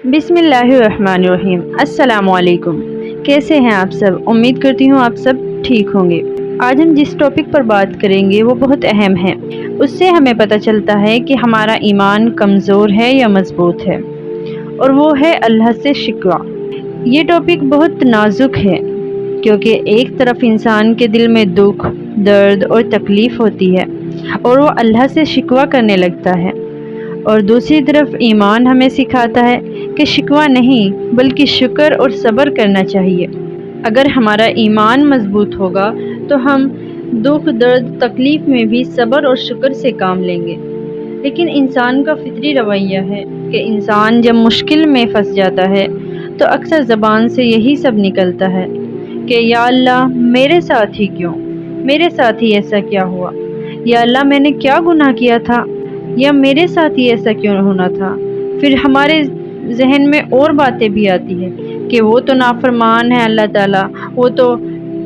بسم اللہ الرحمن الرحیم۔ السلام علیکم، کیسے ہیں آپ سب؟ امید کرتی ہوں آپ سب ٹھیک ہوں گے۔ آج ہم جس ٹاپک پر بات کریں گے وہ بہت اہم ہے۔ اس سے ہمیں پتہ چلتا ہے کہ ہمارا ایمان کمزور ہے یا مضبوط ہے، اور وہ ہے اللہ سے شکوہ۔ یہ ٹاپک بہت نازک ہے کیونکہ ایک طرف انسان کے دل میں دکھ، درد اور تکلیف ہوتی ہے اور وہ اللہ سے شکوہ کرنے لگتا ہے، اور دوسری طرف ایمان ہمیں سکھاتا ہے کہ شکوہ نہیں بلکہ شکر اور صبر کرنا چاہیے۔ اگر ہمارا ایمان مضبوط ہوگا تو ہم دکھ، درد، تکلیف میں بھی صبر اور شکر سے کام لیں گے۔ لیکن انسان کا فطری رویہ ہے کہ انسان جب مشکل میں پھنس جاتا ہے تو اکثر زبان سے یہی سب نکلتا ہے کہ یا اللہ میرے ساتھ ہی کیوں؟ میرے ساتھ ہی ایسا کیا ہوا؟ یا اللہ میں نے کیا گناہ کیا تھا؟ یا میرے ساتھ ہی ایسا کیوں ہونا تھا؟ پھر ہمارے ذہن میں اور باتیں بھی آتی ہیں کہ وہ تو نافرمان ہے اللہ تعالیٰ، وہ تو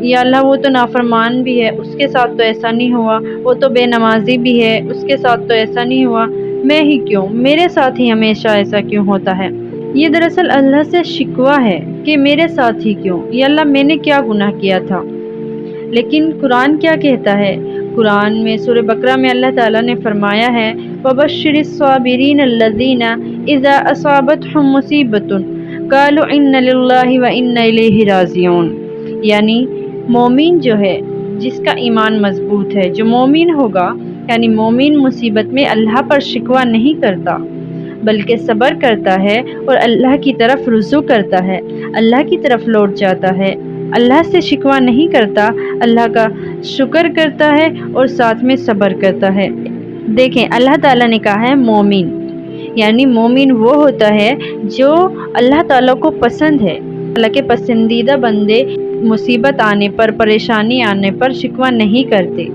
یا اللہ وہ تو نافرمان بھی ہے، اس کے ساتھ تو ایسا نہیں ہوا، وہ تو بے نمازی بھی ہے، اس کے ساتھ تو ایسا نہیں ہوا، میں ہی کیوں؟ میرے ساتھ ہی ہمیشہ ایسا کیوں ہوتا ہے؟ یہ دراصل اللہ سے شکوہ ہے کہ میرے ساتھ ہی کیوں؟ یا اللہ میں نے کیا گناہ کیا تھا؟ لیکن قرآن کیا کہتا ہے؟ قرآن میں سورہ بقرہ میں اللہ تعالیٰ نے فرمایا ہے وَبَشِّرِ الصَّابِرِينَ الَّذِينَ إِذَا أَصَابَتْهُم مُّصِيبَةٌ قَالُوا إِنَّ لِلَّهِ وَإِنَّا إِلَيْهِ رَاجِعُونَ، یعنی مومن جو ہے، جس کا ایمان مضبوط ہے، جو مومن ہوگا، یعنی مومن مصیبت میں اللہ پر شکوہ نہیں کرتا بلکہ صبر کرتا ہے اور اللہ کی طرف رجوع کرتا ہے، اللہ کی طرف لوٹ جاتا ہے، اللہ سے شکوہ نہیں کرتا، اللہ کا شکر کرتا ہے اور ساتھ میں صبر کرتا ہے۔ دیکھیں اللہ تعالیٰ نے کہا ہے مومن، یعنی مومن وہ ہوتا ہے جو اللہ تعالیٰ کو پسند ہے۔ اللہ کے پسندیدہ بندے مصیبت آنے پر، پریشانی آنے پر شکوہ نہیں کرتے،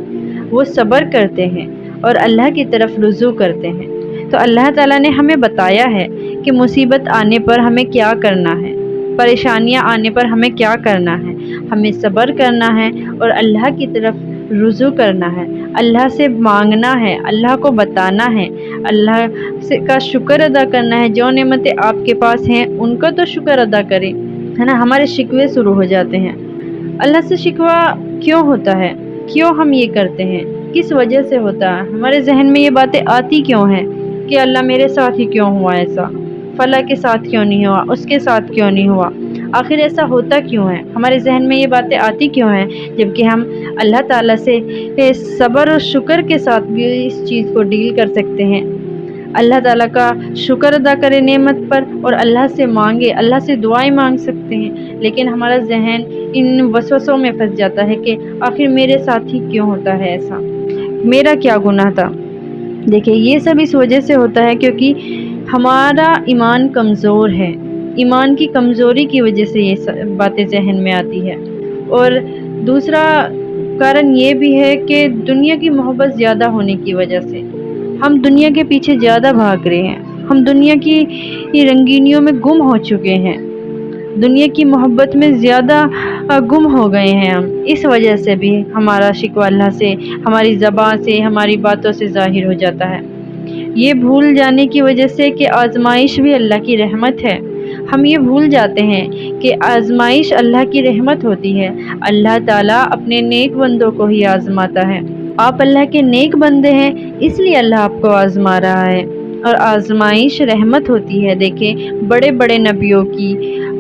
وہ صبر کرتے ہیں اور اللہ کی طرف رجوع کرتے ہیں۔ تو اللہ تعالیٰ نے ہمیں بتایا ہے کہ مصیبت آنے پر ہمیں کیا کرنا ہے، پریشانیاں آنے پر ہمیں کیا کرنا ہے، ہمیں صبر کرنا ہے اور اللہ کی طرف رجوع کرنا ہے، اللہ سے مانگنا ہے، اللہ کو بتانا ہے، اللہ کا شکر ادا کرنا ہے۔ جو نعمتیں آپ کے پاس ہیں ان کا تو شکر ادا کریں، ہے نا؟ ہمارے شکوے شروع ہو جاتے ہیں۔ اللہ سے شکوہ کیوں ہوتا ہے؟ کیوں ہم یہ کرتے ہیں؟ کس وجہ سے ہوتا ہے؟ ہمارے ذہن میں یہ باتیں آتی کیوں ہیں کہ اللہ میرے ساتھ ہی کیوں ہوا ایسا؟ فلاں کے ساتھ کیوں نہیں ہوا؟ اس کے ساتھ کیوں نہیں ہوا؟ آخر ایسا ہوتا کیوں ہے؟ ہمارے ذہن میں یہ باتیں آتی کیوں ہیں جبکہ ہم اللہ تعالیٰ سے صبر اور شکر کے ساتھ بھی اس چیز کو ڈیل کر سکتے ہیں؟ اللہ تعالیٰ کا شکر ادا کرے نعمت پر اور اللہ سے مانگے، اللہ سے دعائیں مانگ سکتے ہیں، لیکن ہمارا ذہن ان وسوسوں میں پھنس جاتا ہے کہ آخر میرے ساتھ ہی کیوں ہوتا ہے ایسا؟ میرا کیا گناہ تھا؟ دیکھیں یہ سب اس وجہ سے ہوتا ہے کیونکہ ہمارا ایمان کمزور ہے، ایمان کی کمزوری کی وجہ سے یہ باتیں ذہن میں آتی ہے۔ اور دوسرا کارن یہ بھی ہے کہ دنیا کی محبت زیادہ ہونے کی وجہ سے ہم دنیا کے پیچھے زیادہ بھاگ رہے ہیں، ہم دنیا کی رنگینیوں میں گم ہو چکے ہیں، دنیا کی محبت میں زیادہ گم ہو گئے ہیں ہم۔ اس وجہ سے بھی ہمارا شکوہ اللہ سے ہماری زبان سے، ہماری باتوں سے ظاہر ہو جاتا ہے۔ یہ بھول جانے کی وجہ سے کہ آزمائش بھی اللہ کی رحمت ہے، ہم یہ بھول جاتے ہیں کہ آزمائش اللہ کی رحمت ہوتی ہے۔ اللہ تعالیٰ اپنے نیک بندوں کو ہی آزماتا ہے۔ آپ اللہ کے نیک بندے ہیں اس لیے اللہ آپ کو آزما رہا ہے، اور آزمائش رحمت ہوتی ہے۔ دیکھیں بڑے بڑے نبیوں کی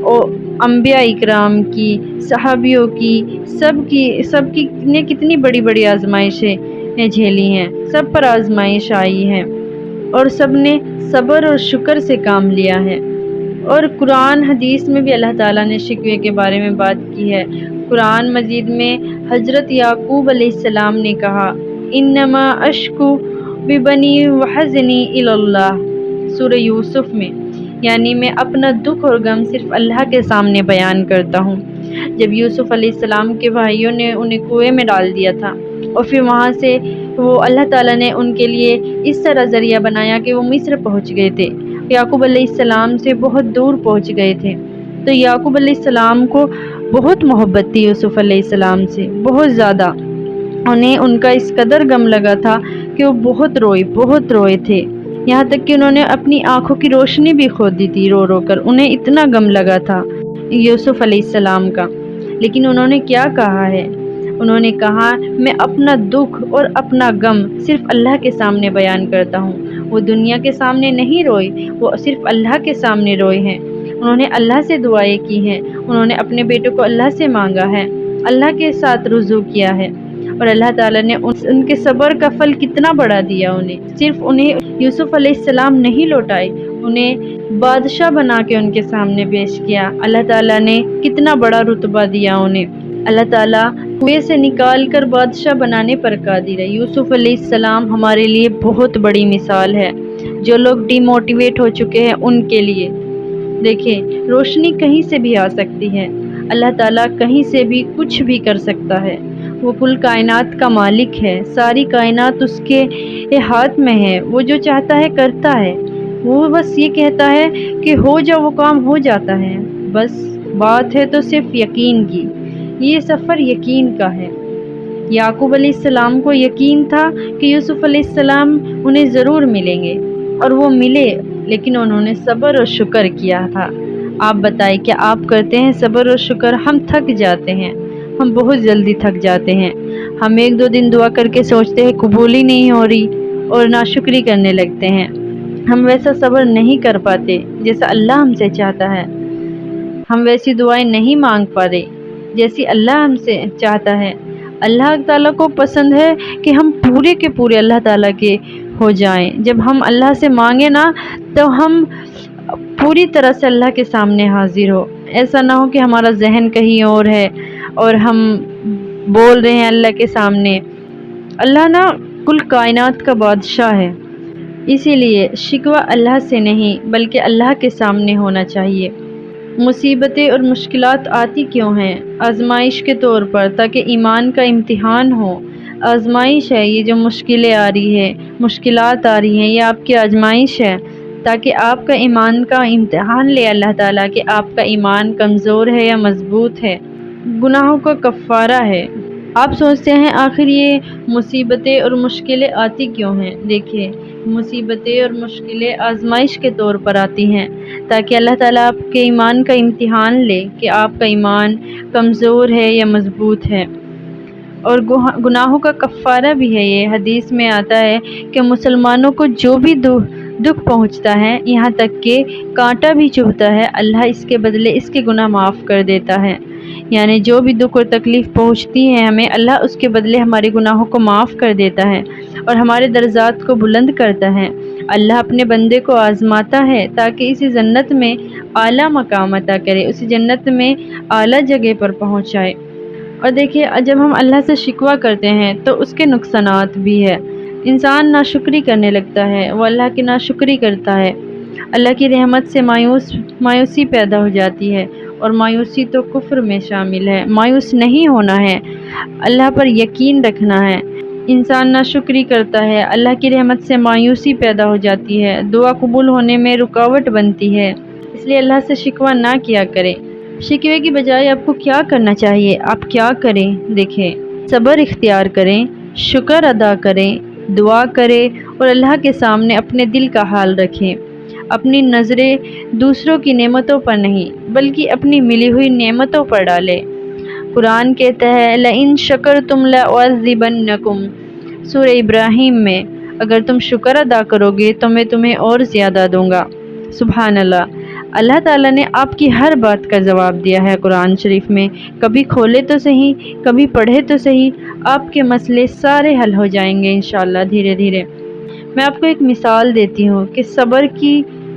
اور انبیاء اکرام کی، صحابیوں کی، سب کی نے کتنی بڑی بڑی آزمائشیں جھیلی ہیں، سب پر آزمائش آئی ہے اور سب نے صبر اور شکر سے کام لیا ہے۔ اور قرآن حدیث میں بھی اللہ تعالیٰ نے شکوے کے بارے میں بات کی ہے۔ قرآن مجید میں حضرت یعقوب علیہ السلام نے کہا انما اشکو ببنی وحزنی الی اللہ، سورہ یوسف میں، یعنی میں اپنا دکھ اور غم صرف اللہ کے سامنے بیان کرتا ہوں۔ جب یوسف علیہ السلام کے بھائیوں نے انہیں کنویں میں ڈال دیا تھا اور پھر وہاں سے وہ اللہ تعالیٰ نے ان کے لیے اس طرح ذریعہ بنایا کہ وہ مصر پہنچ گئے تھے، یعقوب علیہ السلام سے بہت دور پہنچ گئے تھے، تو یعقوب علیہ السلام کو بہت محبت تھی یوسف علیہ السلام سے، بہت زیادہ۔ انہیں ان کا اس قدر غم لگا تھا کہ وہ بہت روئے تھے۔ यहाँ तक कि उन्होंने अपनी आंखों की रोशनी भी खो दी थी रो रो कर, उन्हें इतना गम लगा था यूसुफ अलैहिस्सलाम का। लेकिन उन्होंने क्या कहा है? उन्होंने कहा, मैं अपना दुख और अपना गम सिर्फ अल्लाह के सामने बयान करता हूँ। वो दुनिया के सामने नहीं रोए, वो सिर्फ अल्लाह के सामने रोए हैं। उन्होंने अल्लाह से दुआएं की हैं, उन्होंने अपने बेटों को अल्लाह से मांगा है, अल्लाह के साथ रुजू किया है, और अल्लाह ताला ने उनके सब्र का फल कितना बड़ा दिया उन्हें। सिर्फ उन्हें यूसुफ अलैहिस्सलाम नहीं लौटाए, उन्हें बादशाह बना के उनके सामने पेश किया। अल्लाह ताला ने कितना बड़ा रुतबा दिया उन्हें। अल्लाह ताला कुएं से निकाल कर बादशाह बनाने पर कादिर है। यूसुफ अलैहिस्सलाम हमारे लिए बहुत बड़ी मिसाल है। जो लोग डिमोटिवेट हो चुके हैं उनके लिए देखें, रोशनी कहीं से भी आ सकती है। अल्लाह ताला कहीं से भी कुछ भी कर सकता है। वो कुल कायनात का मालिक है, सारी कायनात उसके हाथ में है। वो जो चाहता है करता है। वो बस ये कहता है कि हो जाओ, वो काम हो जाता है। बस बात है तो सिर्फ यकीन की। ये सफ़र यकीन का है। याकूब अलैहिस्सलाम को यकीन था कि यूसुफ अलैहिस्सलाम उन्हें ज़रूर मिलेंगे, और वो मिले, लेकिन उन्होंने सब्र और शुक्र किया था। आप बताएं, क्या आप करते हैं सब्र और शुक्र? हम थक जाते हैं, हम बहुत जल्दी थक जाते हैं। हम एक दो दिन दुआ करके सोचते हैं कबूल ही नहीं हो रही, और नाशुक्री करने लगते हैं। हम वैसा सब्र नहीं कर पाते जैसा अल्लाह हमसे चाहता है। हम वैसी दुआएं नहीं मांग पा रहे जैसी अल्लाह हमसे चाहता है। अल्लाह ताला को पसंद है कि हम पूरे के पूरे अल्लाह ताला के हो जाएं। जब हम अल्लाह से मांगे ना, तो हम पूरी तरह से अल्लाह के सामने हाजिर हो। ऐसा ना हो कि हमारा जहन कहीं और है और हम बोल रहे हैं अल्लाह के सामने। अल्लाह ना कुल कायनात का बादशाह है, इसीलिए शिकवा अल्लाह से नहीं बल्कि अल्लाह के सामने होना चाहिए। मुसीबतें और मुश्किलात आती क्यों हैं? आजमाइश के तौर पर, ताकि ईमान का इम्तिहान हो। आजमाइश है ये, जो मुश्किलें आ रही है, मुश्किलात आ रही हैं, ये आपकी आजमाइश है, ताकि आपका ईमान का इम्तिहान ले अल्लाह ताला कि आपका ईमान कमज़ोर है या मजबूत है। गुनाहों का कफ़ारा है। आप सोचते हैं आखिर ये मुसीबतें और मुश्किलें आती क्यों हैं? देखिए, मुसीबतें और मुश्किलें आजमाइश के तौर पर आती हैं, ताकि अल्लाह ताला आपके ईमान का इम्तिहान ले कि आपका ईमान कमज़ोर है या मजबूत है। और गुनाहों का कफ़ारा भी है। ये हदीस में आता है कि मुसलमानों को जो भी दुख पहुंचता है, यहाँ तक कि कांटा भी चुभता है, अल्लाह इसके बदले इसके गुनाह माफ़ कर देता है। यानी जो भी दुख और तकलीफ़ पहुंचती है हमें, अल्लाह उसके बदले हमारे गुनाहों को माफ़ कर देता है और हमारे दर्जात को बुलंद करता है। अल्लाह अपने बंदे को आज़माता है ताकि इसी जन्नत में आला मकाम अता करे, उसी जन्नत में आला जगह पर पहुँचाए। और देखिए, जब हम अल्लाह से शिकवा करते हैं तो उसके नुकसानात भी है। इंसान नाशुक्री करने लगता है, वो अल्लाह की नाशुक्री करता है। अल्लाह की रहमत से मायूसी पैदा हो जाती है, और मायूसी तो कुफ्र में शामिल है। मायूस नहीं होना है, अल्लाह पर यकीन रखना है। इंसान नाशुक्री करता है, अल्लाह की रहमत से मायूसी पैदा हो जाती है, दुआ कबूल होने में रुकावट बनती है। इसलिए अल्लाह से शिकवा ना किया करें। शिकवे की बजाय आपको क्या करना चाहिए? आप क्या करें? देखें, सब्र इख्तियार करें, शुक्र अदा करें, दुआ करें, और अल्लाह के सामने अपने दिल का हाल रखें। अपनी नज़रें दूसरों की नेमतों पर नहीं बल्कि अपनी मिली हुई नेमतों पर डालें। कुरान कहता है, लइन शकरतुम लअज़िबन्नकुम, सूरह इब्राहीम में, अगर तुम शुक्र अदा करोगे तो मैं तुम्हें और ज़्यादा दूंगा। सुभान अल्लाह। अल्लाह ताला ने आपकी हर बात का जवाब दिया है कुरान शरीफ में। कभी खोले तो सही, कभी पढ़े तो सही, आपके मसले सारे हल हो जाएंगे इंशाअल्लाह धीरे धीरे। मैं आपको एक मिसाल देती हूँ कि सब्र की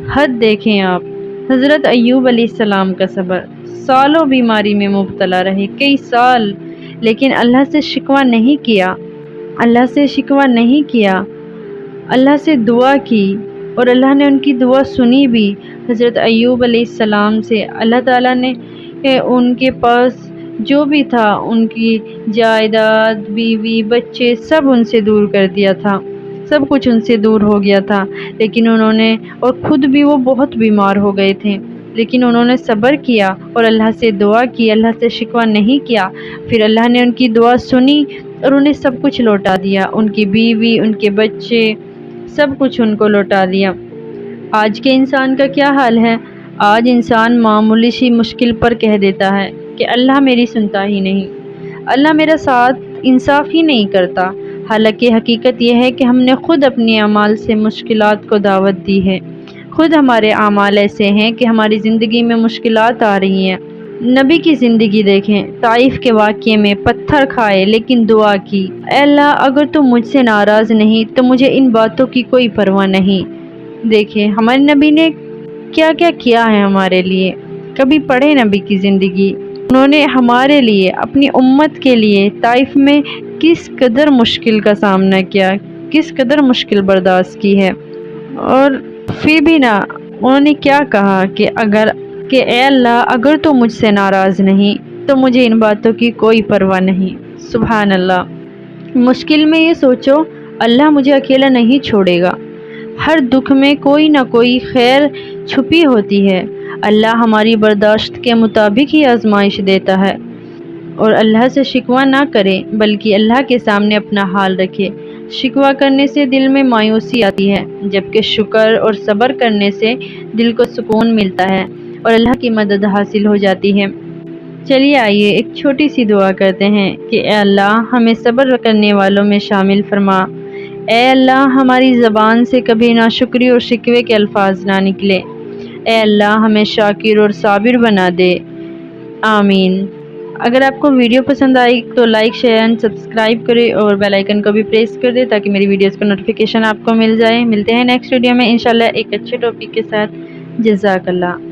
हद देखें आप। हज़रत अय्यूब अलैहिस्सलाम का सब्र, सालों बीमारी में मुब्तला रहे, कई साल, लेकिन अल्लाह से शिकवा नहीं किया, अल्लाह से शिकवा नहीं किया, अल्लाह से दुआ की, और अल्लाह ने उनकी दुआ सुनी भी। हज़रत अय्यूब अलैहिस्सलाम से अल्लाह ताला ने उनके पास जो भी था, उनकी जायदाद, बीवी, बच्चे, सब उनसे दूर कर दिया था, सब कुछ उनसे दूर हो गया था। लेकिन उन्होंने, और ख़ुद भी वो बहुत बीमार हो गए थे, लेकिन उन्होंने सब्र किया और अल्लाह से दुआ की, अल्लाह से शिकवा नहीं किया। फिर अल्लाह ने उनकी दुआ सुनी और उन्हें सब कुछ लौटा दिया, उनकी बीवी, उनके बच्चे, सब कुछ उनको लौटा दिया। आज के इंसान का क्या हाल है? आज इंसान मामूली सी मुश्किल पर कह देता है कि अल्लाह मेरी सुनता ही नहीं, अल्लाह मेरा साथ इंसाफ ही नहीं करता। हालांकि हकीकत यह है कि हमने खुद अपने अमाल से मुश्किलात को दावत दी है। खुद हमारे अमाल ऐसे हैं कि हमारी ज़िंदगी में मुश्किलात आ रही हैं। नबी की ज़िंदगी देखें, ताइफ के वाक़ये में पत्थर खाए लेकिन दुआ की, ऐ अल्लाह अगर तुम मुझसे नाराज़ नहीं तो मुझे इन बातों की कोई परवाह नहीं। देखें हमारे नबी ने क्या क्या किया है हमारे लिए। कभी पढ़े नबी की ज़िंदगी, उन्होंने हमारे लिए, अपनी उम्मत के लिए ताइफ में किस कदर मुश्किल का सामना किया, किस कदर मुश्किल बर्दाश्त की है। और फिर भी ना उन्होंने क्या कहा कि ए अल्लाह अगर तो मुझसे नाराज़ नहीं तो मुझे इन बातों की कोई परवाह नहीं। सुभान अल्लाह। मुश्किल में ये सोचो, अल्लाह मुझे अकेला नहीं छोड़ेगा। हर दुख में कोई ना कोई खैर छुपी होती है। अल्लाह हमारी बर्दाश्त के मुताबिक ही आजमाइश देता है। और अल्लाह से शिकवा ना करें बल्कि अल्लाह के सामने अपना हाल रखें। शिकवा करने से दिल में मायूसी आती है, जबकि शुक्र और सब्र करने से दिल को सुकून मिलता है और अल्लाह की मदद हासिल हो जाती है। चलिए आइए एक छोटी सी दुआ करते हैं कि ए अल्लाह हमें सब्र करने वालों में शामिल फरमा। ए अल्लाह हमारी ज़बान से कभी नाशुक्री और शिकवे के अल्फाज ना निकले। ए अल्लाह हमें शाकिर और साबिर बना दे। आमीन। अगर आपको वीडियो पसंद आई तो लाइक शेयर एंड सब्सक्राइब करें और बेल आइकन को भी प्रेस कर दें ताकि मेरी वीडियोस का नोटिफिकेशन आपको मिल जाए। मिलते हैं नेक्स्ट वीडियो में इंशाल्लाह एक अच्छे टॉपिक के साथ। जज़ाकल्लाह।